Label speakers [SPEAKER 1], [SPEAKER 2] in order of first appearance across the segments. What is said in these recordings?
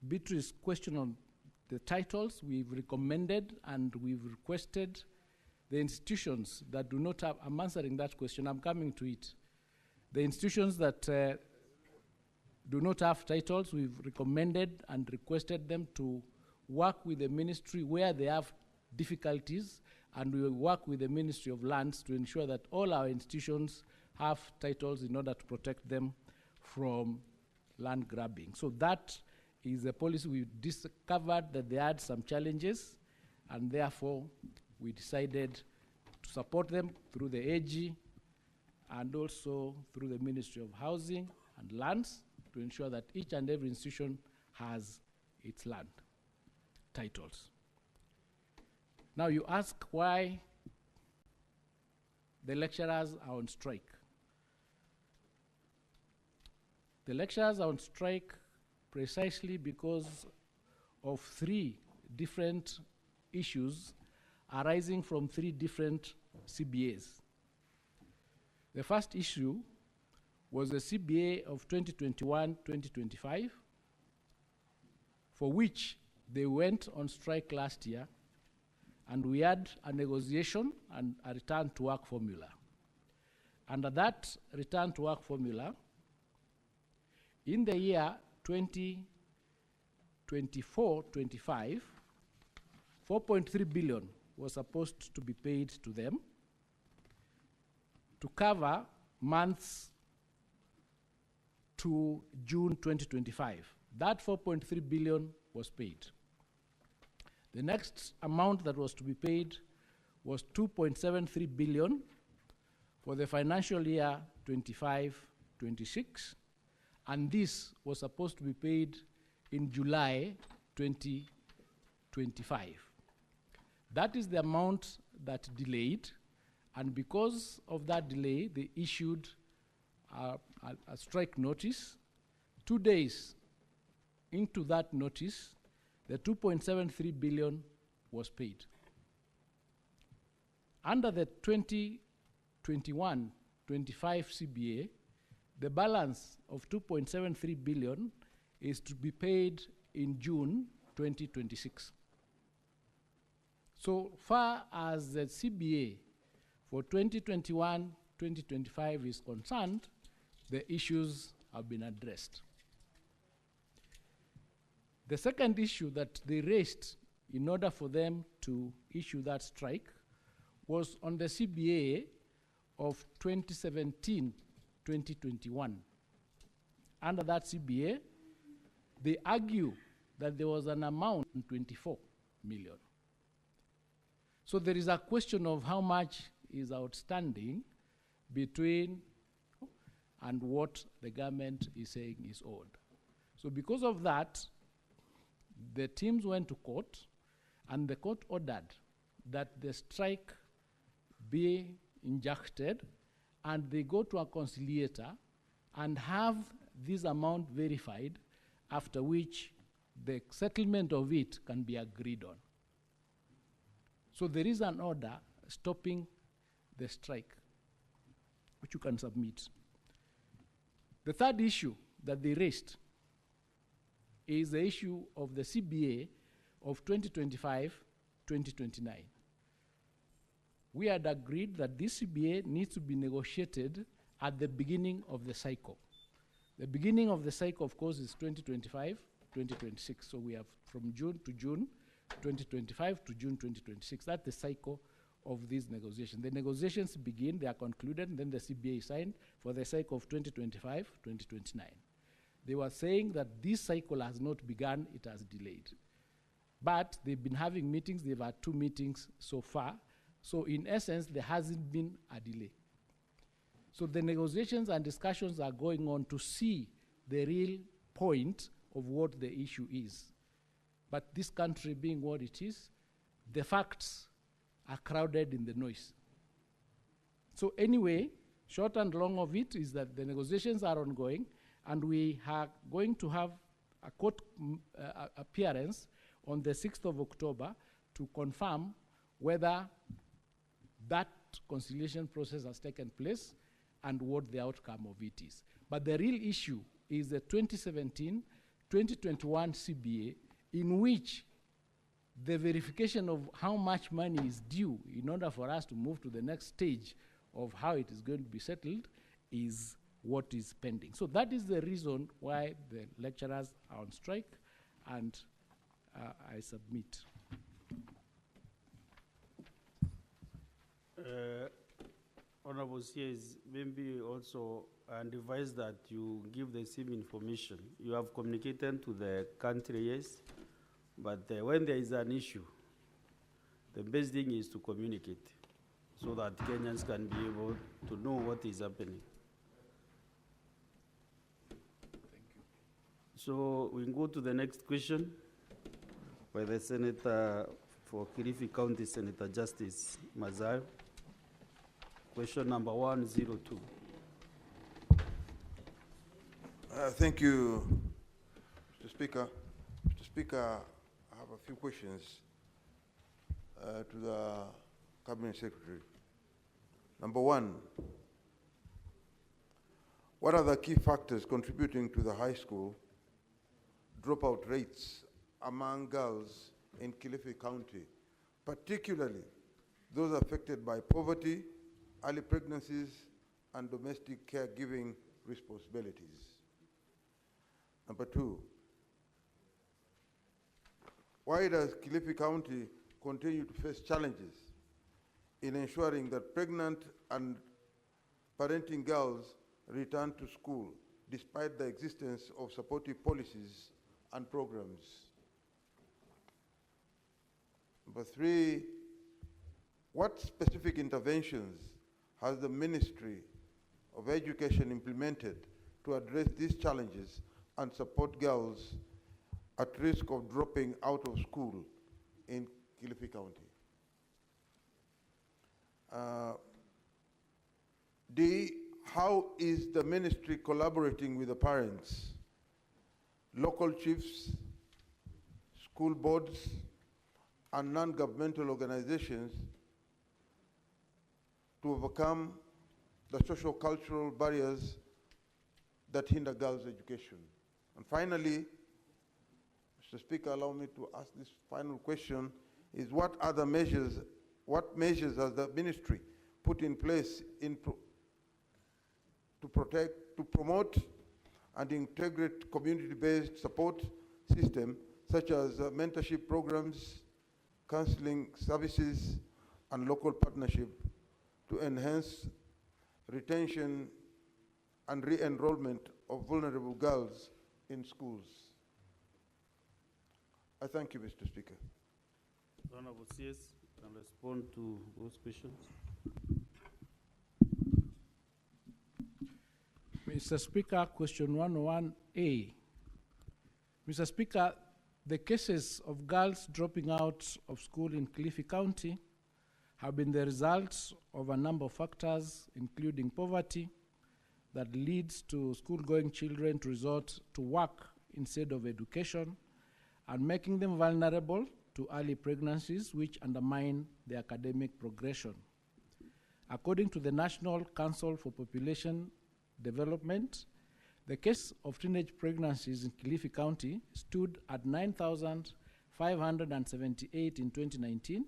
[SPEAKER 1] Beatrice's question on the titles, we've recommended and we've requested the institutions that do not have, I'm answering that question, I'm coming to it. The institutions that do not have titles, we've recommended and requested them to work with the ministry where they have difficulties, and we will work with the Ministry of Lands to ensure that all our institutions have titles in order to protect them from land grabbing. So that is a policy. We discovered that they had some challenges, and therefore we decided to support them through the AG and also through the Ministry of Housing and Lands to ensure that each and every institution has its land titles. Now you ask why the lecturers are on strike. The lecturers are on strike precisely because of three different issues arising from three different CBAs. The first issue was the CBA of 2021-2025, for which they went on strike last year, and we had a negotiation and a return to work formula. Under that return to work formula, in the year 2024-25, 4.3 billion was supposed to be paid to them to cover months to June 2025. That 4.3 billion was paid. The next amount that was to be paid was 2.73 billion for the financial year 25-26, and this was supposed to be paid in July 2025. That is the amount that delayed, and because of that delay, they issued a strike notice. 2 days into that notice, the 2.73 billion was paid. Under the 2021-25 CBA, the balance of 2.73 billion is to be paid in June 2026. So far as the CBA for 2021-2025 is concerned, the issues have been addressed. The second issue that they raised in order for them to issue that strike was on the CBA of 2017-2021. Under that CBA, they argue that there was an amount of 24 million. So there is a question of how much is outstanding between and what the government is saying is owed. So because of that, the teams went to court, and the court ordered that the strike be injected, and they go to a conciliator and have this amount verified, after which the settlement of it can be agreed on. So there is an order stopping the strike, which you can submit. The third issue that they raised is the issue of the CBA of 2025-2029. We had agreed that this CBA needs to be negotiated at the beginning of the cycle. The beginning of the cycle, of course, is 2025-2026. So we have from June to June 2025 to June 2026. That's the cycle of these negotiations. The negotiations begin, they are concluded, and then the CBA is signed for the cycle of 2025-2029. They were saying that this cycle has not begun, it has delayed. But they've been having meetings, they've had 2 meetings so far. So in essence, there hasn't been a delay. So the negotiations and discussions are going on to see the real point of what the issue is. But this country being what it is, the facts are crowded in the noise. So anyway, short and long of it is that the negotiations are ongoing, and we are going to have a court appearance on the 6th of October to confirm whether that conciliation process has taken place and what the outcome of it is. But the real issue is the 2021 CBA, in which the verification of how much money is due in order for us to move to the next stage of how it is going to be settled is what is pending. So that is the reason why the lecturers are on strike, and I submit.
[SPEAKER 2] Honorable CS, maybe also advise that you give the same information. You have communicated to the country, yes, but when there is an issue, the best thing is to communicate so that Kenyans can be able to know what is happening.
[SPEAKER 1] Thank you.
[SPEAKER 2] So we go to the next question by the Senator for Kilifi County, Senator Justice Mazayo. Question number 102.
[SPEAKER 3] Thank you, Mr. Speaker. Mr. Speaker, I have a few questions to the Cabinet Secretary. Number one, what are the key factors contributing to the high school dropout rates among girls in Kilifi County, particularly those affected by poverty, early pregnancies, and domestic caregiving responsibilities? Number two, why does Kilifi County continue to face challenges in ensuring that pregnant and parenting girls return to school despite the existence of supportive policies and programs? Number three, what specific interventions has the Ministry of Education implemented to address these challenges and support girls at risk of dropping out of school in Kilifi County? D, how is the ministry collaborating with the parents, local chiefs, school boards, and non-governmental organizations to overcome the socio-cultural barriers that hinder girls' education? And finally, Mr. Speaker, allow me to ask this final question, is what measures has the ministry put in place to promote and integrate community-based support system such as mentorship programs, counseling services, and local partnership to enhance retention and re-enrollment of vulnerable girls in schools? I thank you, Mr. Speaker.
[SPEAKER 2] Honorable CS can respond to those questions.
[SPEAKER 1] Mr. Speaker, question 101A. Mr. Speaker, the cases of girls dropping out of school in Kilifi County have been the result of a number of factors, including poverty, that leads to school-going children to resort to work instead of education, and making them vulnerable to early pregnancies, which undermine their academic progression. According to the National Council for Population Development, the case of teenage pregnancies in Kilifi County stood at 9,578 in 2019.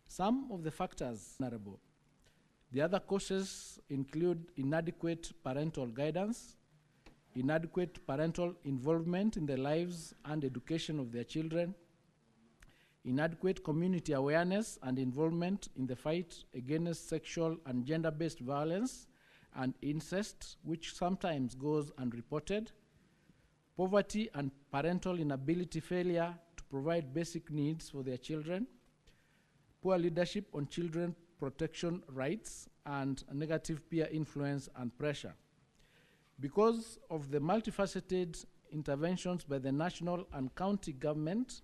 [SPEAKER 1] Some of the factors are vulnerable. The other causes include inadequate parental guidance, inadequate parental involvement in the lives and education of their children, inadequate community awareness and involvement in the fight against sexual and gender-based violence and incest, which sometimes goes unreported, poverty and parental inability failure to provide basic needs for their children, poor leadership on children protection rights, and negative peer influence and pressure. Because of the multifaceted interventions by the national and county government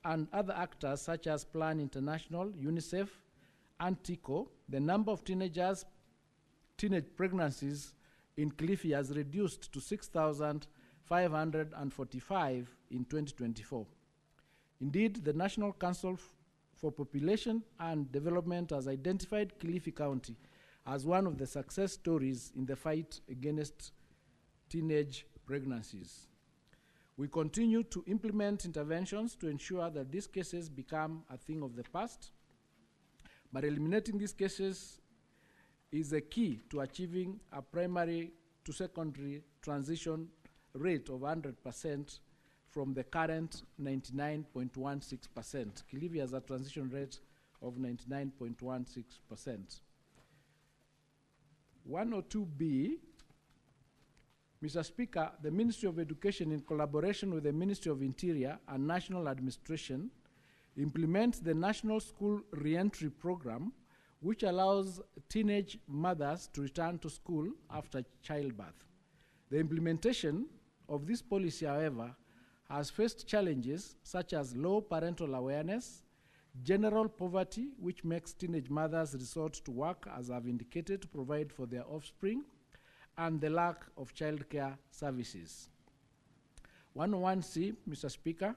[SPEAKER 1] and other actors such as Plan International, UNICEF, and TICO, the number of teenage pregnancies in Kilifi has reduced to 6,545 in 2024. Indeed, the National Council for Population and Development has identified Kilifi County as one of the success stories in the fight against teenage pregnancies. We continue to implement interventions to ensure that these cases become a thing of the past, but eliminating these cases is a key to achieving a primary to secondary transition rate of 100% from the current 99.16%. Kilifi has a transition rate of 99.16%. 102B, Mr. Speaker, the Ministry of Education, in collaboration with the Ministry of Interior and National Administration, implements the National School Reentry Program, which allows teenage mothers to return to school after childbirth. The implementation of this policy, however, has faced challenges such as low parental awareness, general poverty, which makes teenage mothers resort to work, as I've indicated, to provide for their offspring, and the lack of childcare services. 101C, Mr. Speaker,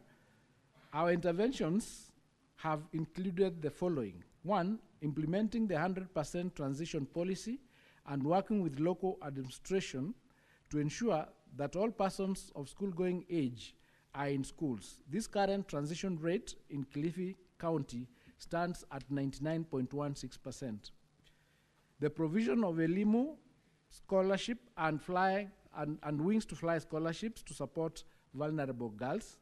[SPEAKER 1] our interventions have included the following. 1, implementing the 100% transition policy and working with local administration to ensure that all persons of school-going age are in schools. This current transition rate in Kilifi County stands at 99.16%. The provision of Elimu scholarship and Wings to Fly scholarships to support vulnerable girls,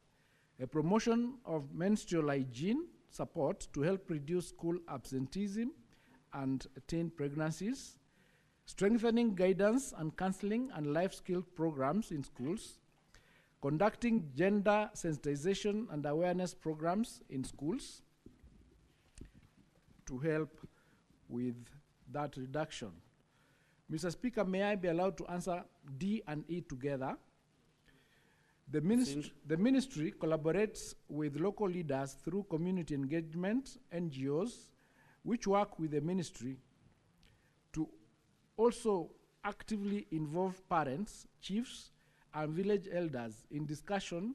[SPEAKER 1] a promotion of menstrual hygiene support to help reduce school absenteeism and teen pregnancies, strengthening guidance and counseling and life skill programs in schools, conducting gender sensitization and awareness programs in schools to help with that reduction. Mr. Speaker, may I be allowed to answer D and E together? The ministry collaborates with local leaders through community engagement, NGOs, which work with the ministry to also actively involve parents, chiefs, and village elders in discussion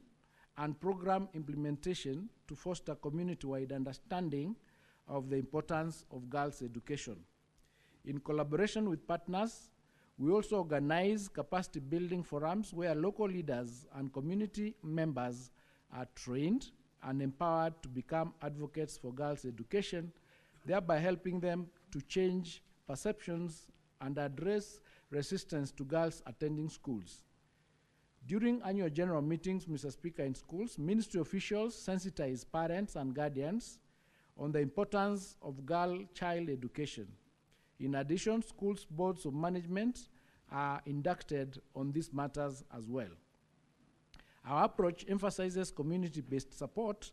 [SPEAKER 1] and program implementation to foster community-wide understanding of the importance of girls' education. In collaboration with partners, we also organize capacity building forums where local leaders and community members are trained and empowered to become advocates for girls' education, thereby helping them to change perceptions and address resistance to girls attending schools. During annual general meetings, Mr. Speaker, in schools, ministry officials sensitize parents and guardians on the importance of girl-child education. In addition, schools' boards of management are inducted on these matters as well. Our approach emphasizes community-based support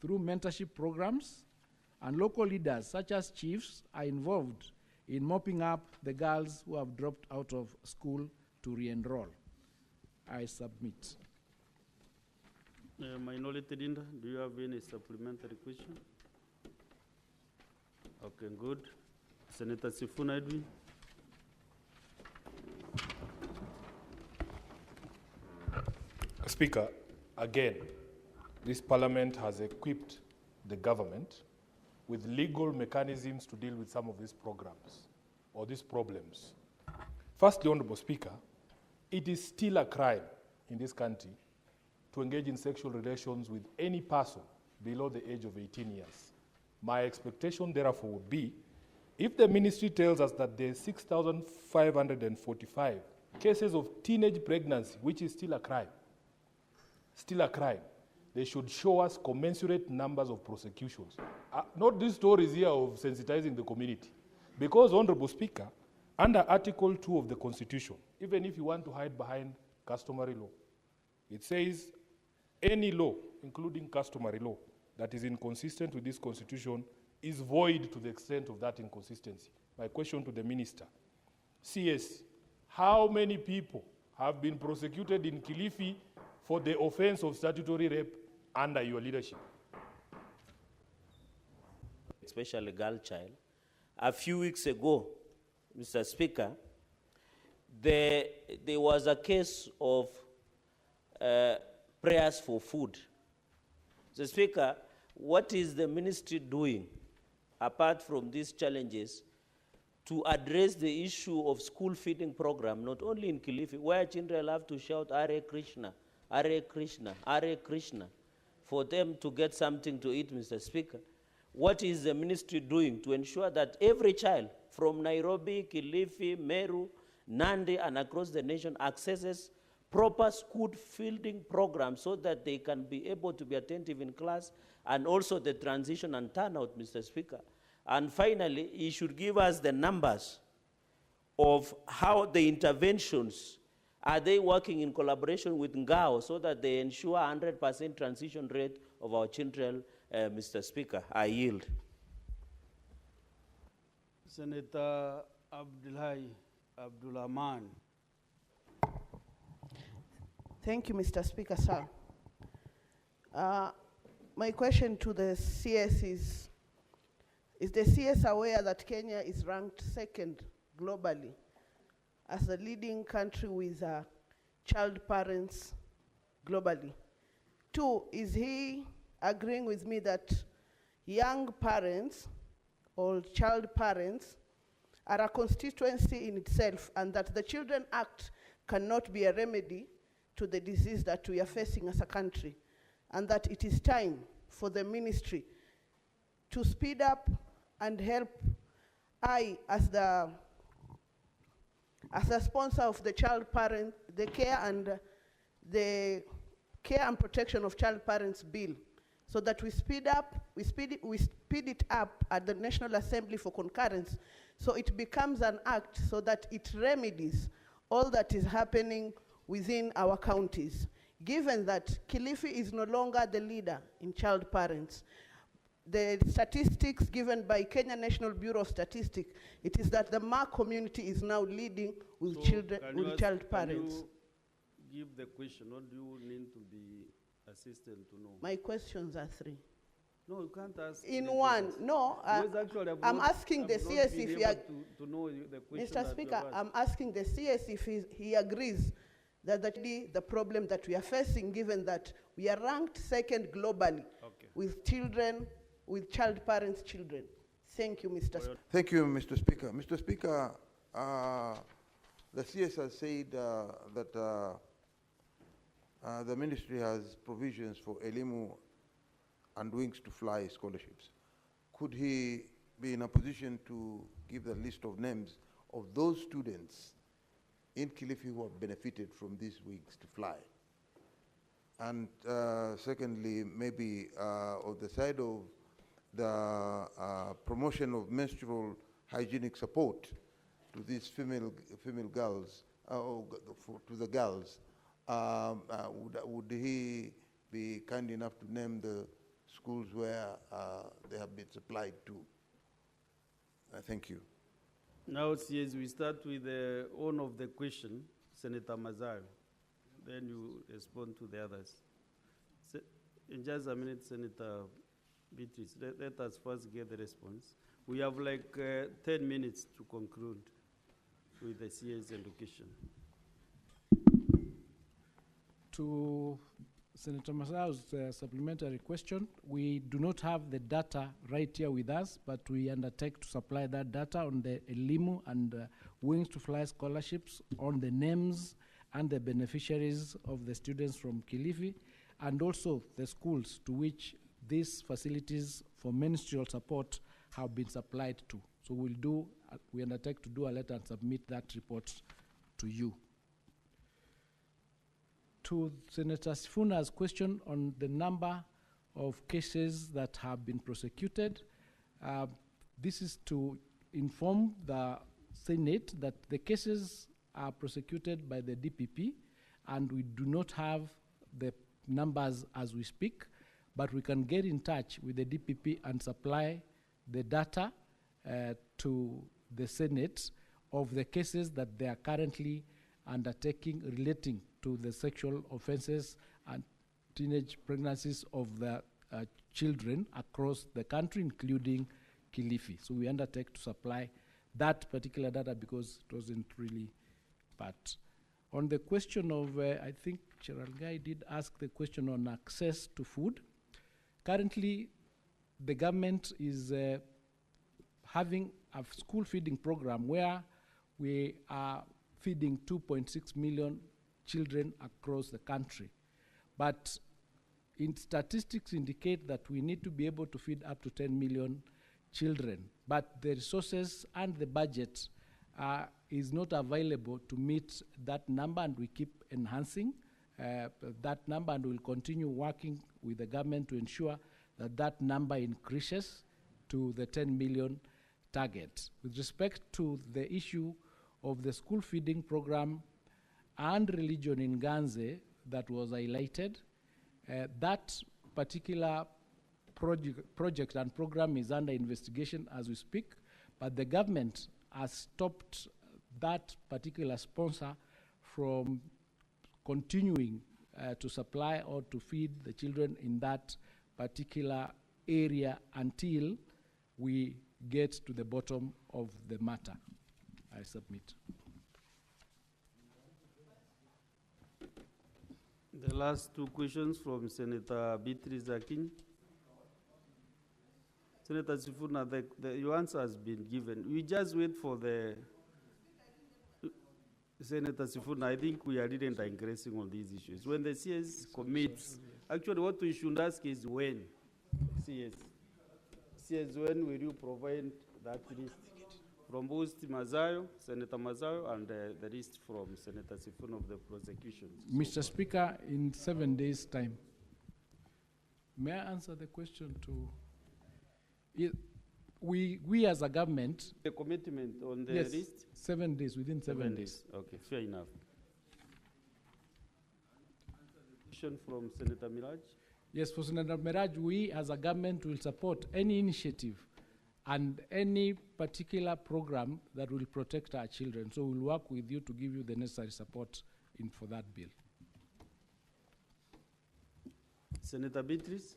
[SPEAKER 1] through mentorship programs, and local leaders such as chiefs are involved in mopping up the girls who have dropped out of school to re-enroll. I submit.
[SPEAKER 2] Minority Leader, do you have any supplementary question? Okay, good. Senator Sifuna Edwin.
[SPEAKER 4] Speaker, again, this parliament has equipped the government with legal mechanisms to deal with some of these programs or these problems. Firstly, Honorable Speaker, it is still a crime in this country to engage in sexual relations with any person below the age of 18 years. My expectation, therefore, would be if the ministry tells us that there are 6,545 cases of teenage pregnancy, which is still a crime, they should show us commensurate numbers of prosecutions. Not these stories here of sensitizing the community. Because, Honorable Speaker, under Article 2 of the Constitution, even if you want to hide behind customary law, it says any law, including customary law, that is inconsistent with this Constitution is void to the extent of that inconsistency. My question to the Minister, CS, how many people have been prosecuted in Kilifi for the offense of statutory rape under your leadership?
[SPEAKER 5] Especially girl child. A few weeks ago, Mr. Speaker, there was a case of prayers for food. Mr. Speaker, what is the ministry doing, apart from these challenges, to address the issue of school feeding program, not only in Kilifi, where children have to shout Hare Krishna Hare Krishna, Hare Krishna, for them to get something to eat, Mr. Speaker. What is the ministry doing to ensure that every child from Nairobi, Kilifi, Meru, Nandi, and across the nation accesses proper school feeding programs so that they can be able to be attentive in class, and also the transition and turnout, Mr. Speaker? And finally, he should give us the numbers of how the interventions, are they working in collaboration with Ngao so that they ensure 100% transition rate of our children, Mr. Speaker? I yield.
[SPEAKER 2] Senator Abdulrahman.
[SPEAKER 6] Thank you, Mr. Speaker, sir. My question to the CS is the CS aware that Kenya is ranked second globally as the leading country with child parents globally? 2, is he agreeing with me that young parents or child parents are a constituency in itself, and that the Children Act cannot be a remedy to the disease that we are facing as a country, and that it is time for the ministry to speed up and help I, as the sponsor of the child parent, the care and protection of child parents bill, so that we speed it up at the National Assembly for concurrence, so it becomes an act, so that it remedies all that is happening within our counties. Given that Kilifi is no longer the leader in child parents, the statistics given by Kenya National Bureau of Statistics, it is that the Ma community is now leading with child parents.
[SPEAKER 2] Can you give the question, or do you need to be assistant to know?
[SPEAKER 6] My questions are 3.
[SPEAKER 2] No, you can't ask.
[SPEAKER 6] In one, no, I'm asking the CS if he
[SPEAKER 2] to know the question.
[SPEAKER 6] Mr. Speaker, I'm asking the CS if he agrees that the problem that we are facing, given that we are ranked second globally with children, with child parents' children. Thank you, Mr. Speaker.
[SPEAKER 3] Thank you, Mr. Speaker. Mr. Speaker, the CS has said that the ministry has provisions for Elimu and Wings to Fly scholarships. Could he be in a position to give the list of names of those students in Kilifi who have benefited from these Wings to Fly? And secondly, maybe on the side of the promotion of menstrual hygienic support to these female girls, to the girls, would he be kind enough to name the schools where they have been supplied to? Thank you.
[SPEAKER 2] Now, yes, we start with the owner of the question, Senator Mazayo. Then you respond to the others. In just a minute, Senator Beatrice, let us first get the response. We have like 10 minutes to conclude with the CS education.
[SPEAKER 1] To Senator Masao's supplementary question, we do not have the data right here with us, but we undertake to supply that data on the Elimu and Wings to Fly scholarships, on the names and the beneficiaries of the students from Kilifi, and also the schools to which these facilities for menstrual support have been supplied to. So we undertake to do a letter and submit that report to you. To Senator Sifuna's question on the number of cases that have been prosecuted, this is to inform the Senate that the cases are prosecuted by the DPP, and we do not have the numbers as we speak, but we can get in touch with the DPP and supply the data to the Senate of the cases that they are currently undertaking relating to the sexual offenses and teenage pregnancies of the children across the country, including Kilifi. So we undertake to supply that particular data because it wasn't really part. On the question of, I think Cheralgai did ask the question on access to food. Currently, the government is having a school feeding program where we are feeding 2.6 million children across the country. But in statistics indicate that we need to be able to feed up to 10 million children. But the resources and the budget is not available to meet that number, and we keep enhancing that number, and we'll continue working with the government to ensure that that number increases to the 10 million target. With respect to the issue of the school feeding program and religion in Ganze that was highlighted, that particular project and program is under investigation as we speak, but the government has stopped that particular sponsor from continuing to supply or to feed the children in that particular area until we get to the bottom of the matter. I submit.
[SPEAKER 2] The last two questions from Senator Beatrice Akin. Senator Sifuna, your answer has been given. We just wait for the... Senator Sifuna, I think we are really digressing on these issues. When the CS commits, actually what we should ask is when. CS, when will you provide that list? From both Senator Mazayo, and the list from Senator Sifuna of the prosecutions.
[SPEAKER 1] Mr. Speaker, in 7 days' time. May I answer the question to... We as a government...
[SPEAKER 2] The commitment on the
[SPEAKER 1] yes,
[SPEAKER 2] list?
[SPEAKER 1] 7 days, within 7 days.
[SPEAKER 2] Okay, fair enough. Question from Senator Miraj?
[SPEAKER 1] Yes, for Senator Miraj, we as a government will support any initiative and any particular program that will protect our children. So we'll work with you to give you the necessary support for that bill.
[SPEAKER 2] Senator Beatrice?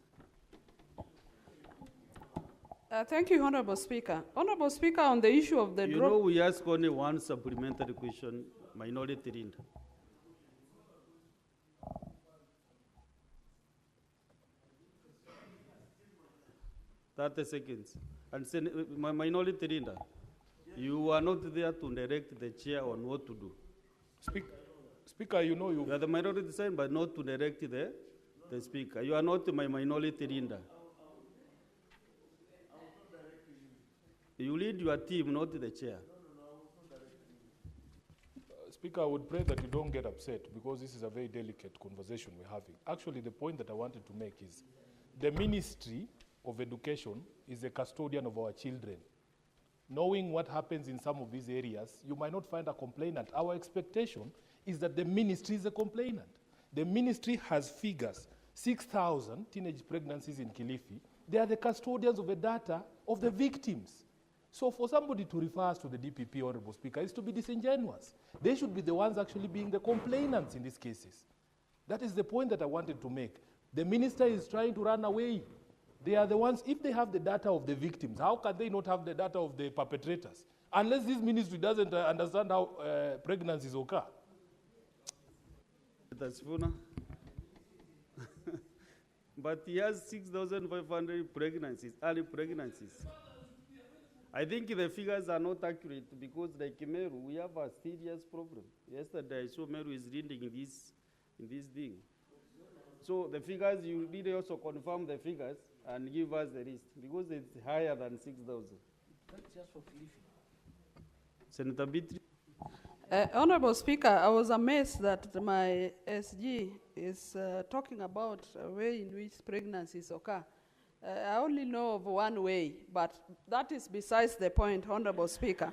[SPEAKER 7] Thank you, Honorable Speaker. Honorable Speaker, on the issue of the
[SPEAKER 2] You know, we ask only one supplementary question, Minority Leader. Seconds. And Minority Leader, you are not there to direct the chair on what to do.
[SPEAKER 4] Speaker, you know
[SPEAKER 2] you are the minority side, but not to direct the speaker. You are not my minority leader. You lead your team, not the chair.
[SPEAKER 4] Speaker, I would pray that you don't get upset because this is a very delicate conversation we're having. Actually, the point that I wanted to make is the Ministry of Education is a custodian of our children. Knowing what happens in some of these areas, you might not find a complainant. Our expectation is that the ministry is a complainant. The ministry has figures, 6,000 teenage pregnancies in Kilifi. They are the custodians of the data of the victims. So for somebody to refer us to the DPP, Honorable Speaker, is to be disingenuous. They should be the ones actually being the complainants in these cases. That is the point that I wanted to make. The minister is trying to run away. They are the ones, if they have the data of the victims, how can they not have the data of the perpetrators? Unless this ministry doesn't understand how pregnancies occur.
[SPEAKER 2] That's Sifuna. But he has 6,500 pregnancies, early pregnancies. I think the figures are not accurate because like Meru, we have a serious problem. Yesterday I saw Meru is reading in this thing. So the figures, you need also confirm the figures and give us the list because it's higher than 6,000.
[SPEAKER 1] That's just for Kilifi.
[SPEAKER 2] Senator Beatrice.
[SPEAKER 7] Honorable Speaker, I was amazed that my SG is talking about a way in which pregnancies occur. I only know of one way, but that is besides the point, Honorable Speaker.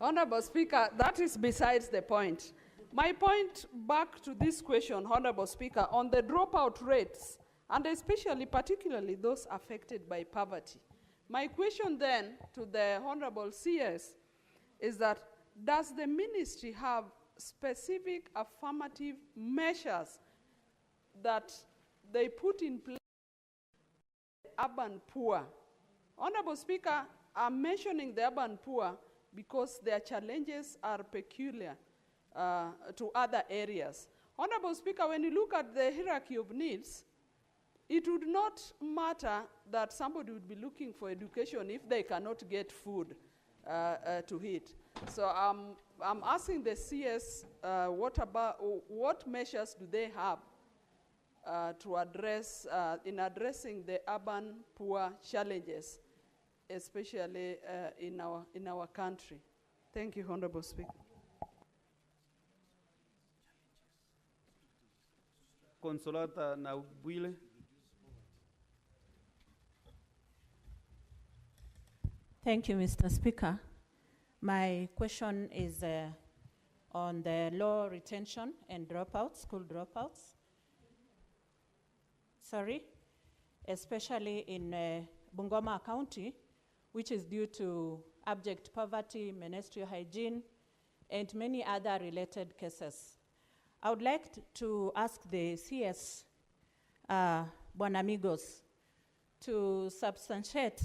[SPEAKER 7] Honorable Speaker, that is besides the point. My point back to this question, Honorable Speaker, on the dropout rates, and especially particularly those affected by poverty. My question then to the Honorable CS is that does the ministry have specific affirmative measures that they put in place for the urban poor? Honorable Speaker, I'm mentioning the urban poor because their challenges are peculiar to other areas. Honorable Speaker, when you look at the hierarchy of needs, it would not matter that somebody would be looking for education if they cannot get food to eat. So I'm asking the CS, what measures do they have to address, in addressing the urban poor challenges, especially in our country? Thank you, Honorable Speaker.
[SPEAKER 2] Consolata Naubwile.
[SPEAKER 8] Thank you, Mr. Speaker. My question is on the low retention and dropouts, school dropouts. Especially in Bungoma County, which is due to abject poverty, menstrual hygiene, and many other related cases. I would like to ask the CS, Buonamigos, to substantiate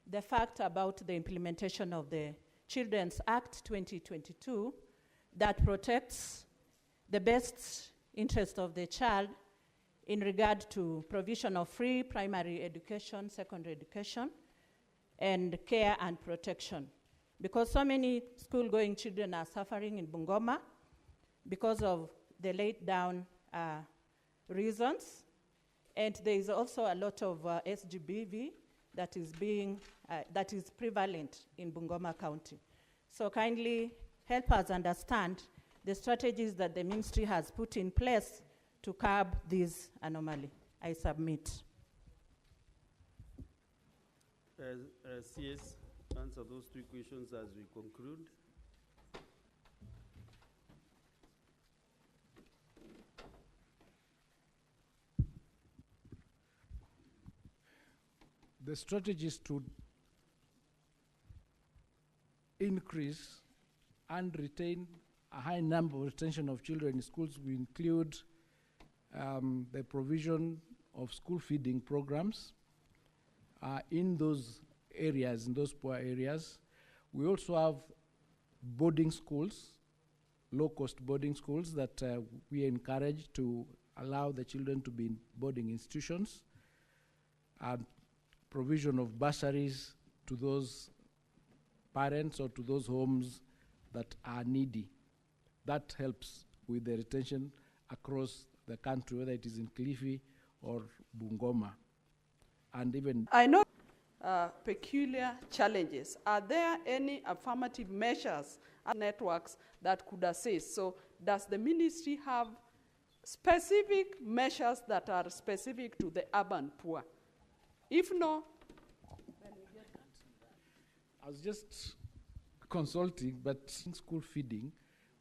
[SPEAKER 8] the fact about the implementation of the Children's Act 2022 that protects the best interest of the child in regard to provision of free primary education, secondary education, and care and protection. Because so many school-going children are suffering in Bungoma because of the laid down reasons. And there is also a lot of SGBV that is prevalent in Bungoma County. So kindly help us understand the strategies that the ministry has put in place to curb this anomaly. I submit.
[SPEAKER 2] CS, answer those two questions as we conclude.
[SPEAKER 1] The strategies to increase and retain a high number of retention of children in schools will include the provision of school feeding programs in those areas, in those poor areas. We also have boarding schools, low-cost boarding schools that we encourage to allow the children to be in boarding institutions, and provision of bursaries to those parents or to those homes that are needy. That helps with the retention across the country, whether it is in Kilifi or Bungoma. And even
[SPEAKER 7] I know peculiar challenges. Are there any affirmative measures and networks that could assist? So does the ministry have specific measures that are specific to the urban poor? If no, then we get
[SPEAKER 1] I was just consulting, but school feeding,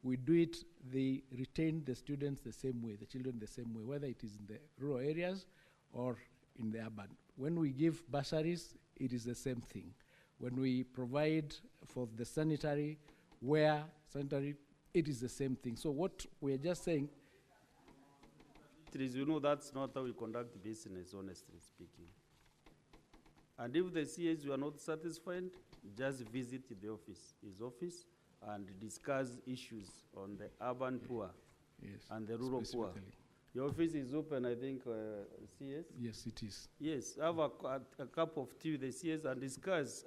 [SPEAKER 1] we do it, they retain the students the same way, the children the same way, whether it is in the rural areas or in the urban. When we give bursaries, it is the same thing. When we provide for the sanitary, it is the same thing. So what we're just saying,
[SPEAKER 2] You know, that's not how we conduct business, honestly speaking. And if the CS were not satisfied, just visit his office, and discuss issues on the urban poor and the rural poor. Your office is open, I think, CS?
[SPEAKER 1] Yes, it is.
[SPEAKER 2] Yes, have a cup of tea with the CS and discuss.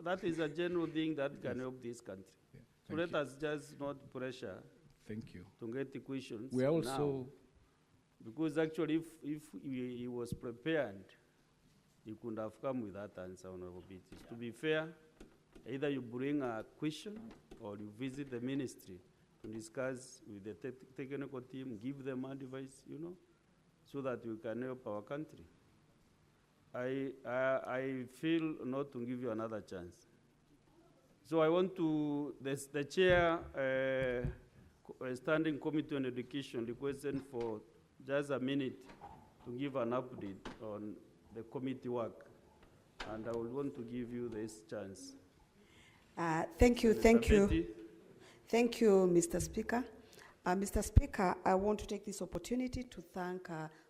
[SPEAKER 2] That is a general thing that can help this country.
[SPEAKER 1] Yeah.
[SPEAKER 2] So let us just not pressure.
[SPEAKER 1] Thank you.
[SPEAKER 2] To get the questions.
[SPEAKER 1] We are also
[SPEAKER 2] now, because actually, if he was prepared, he could have come with that answer, Honorable Beatty. To be fair, either you bring a question or you visit the ministry to discuss with the technical team, give them advice, so that we can help our country. I feel not to give you another chance. So I want to, the chair, Standing Committee on Education, requested for just a minute to give an update on the committee work. And I would want to give you this chance.
[SPEAKER 9] Thank you,
[SPEAKER 2] Thank you,
[SPEAKER 9] Mr. Speaker. Mr. Speaker, I want to take this opportunity to thank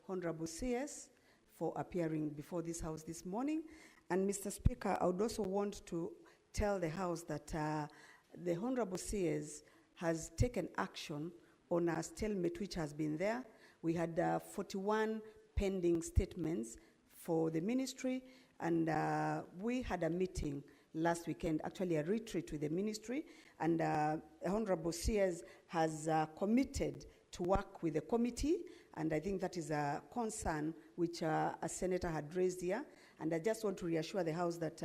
[SPEAKER 9] Honorable CS for appearing before this House this morning. And Mr. Speaker, I would also want to tell the House that the Honorable CS has taken action on a stalemate which has been there. We had 41 pending statements for the ministry, and we had a meeting last weekend, actually a retreat with the ministry, and Honorable CS has committed to work with the committee, and I think that is a concern which a senator had raised here. And I just want to reassure the House that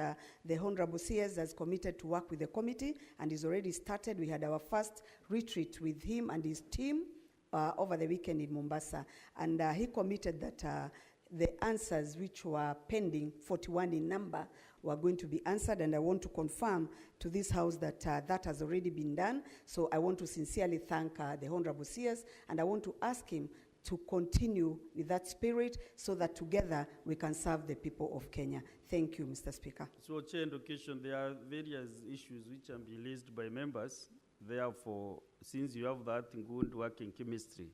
[SPEAKER 9] the Honorable CS has committed to work with the committee and is already started. We had our first retreat with him and his team over the weekend in Mombasa. And he committed that the answers which were pending, 41 in number, were going to be answered. And I want to confirm to this House that that has already been done. So I want to sincerely thank the Honorable CS, and I want to ask him to continue with that spirit so that together we can serve the people of Kenya. Thank you, Mr. Speaker.
[SPEAKER 2] So, Chair, in occasion, there are various issues which can be raised by members. Therefore, since you have that good working chemistry,